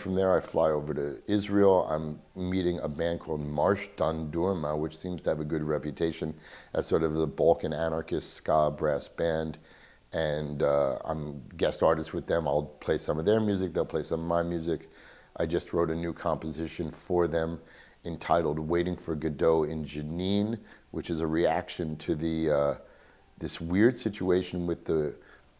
from there, I fly over to Israel. I'm meeting a band called Marsh Dondurma, which seems to have a good reputation as sort of the Balkan anarchist ska brass band. And I'm guest artist with them. I'll play some of their music, they'll play some of my music. I just wrote a new composition for them entitled Waiting for Godot in Jenin, which is a reaction to the this weird situation with the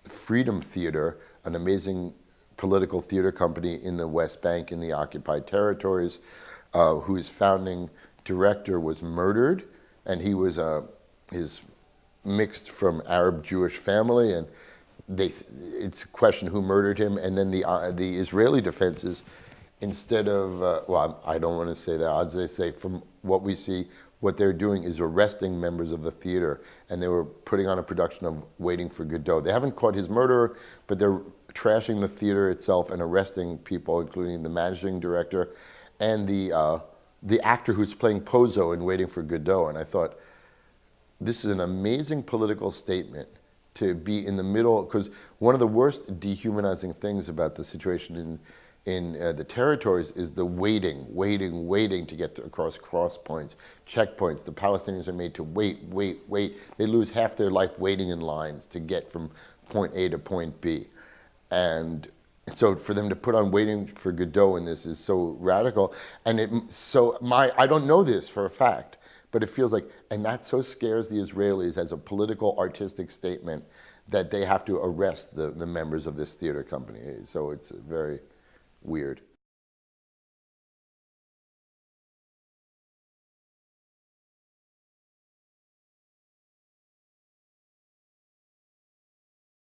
Freedom Theater, an amazing political theater company in the West Bank in the occupied territories, whose founding director was murdered, and he was his mixed from Arab Jewish family, and it's a question who murdered him. And then the Israeli defenses, instead of well, I don't want to say that. I'd say from what we see, what they're doing is arresting members of the theater, and they were putting on a production of Waiting for Godot. They haven't caught his murderer, but they're trashing the theater itself and arresting people, including the managing director and the actor who's playing Pozo in Waiting for Godot. And I thought, this is an amazing political statement to be in the middle, because one of the worst dehumanizing things about the situation in the territories is the waiting to get across cross points, checkpoints. The Palestinians are made to wait. They lose half their life waiting in lines to get from point A to point B. And so for them to put on Waiting for Godot in this is so radical. And I don't know this for a fact, but it feels like, and that so scares the Israelis as a political artistic statement that they have to arrest the members of this theater company. So it's very weird.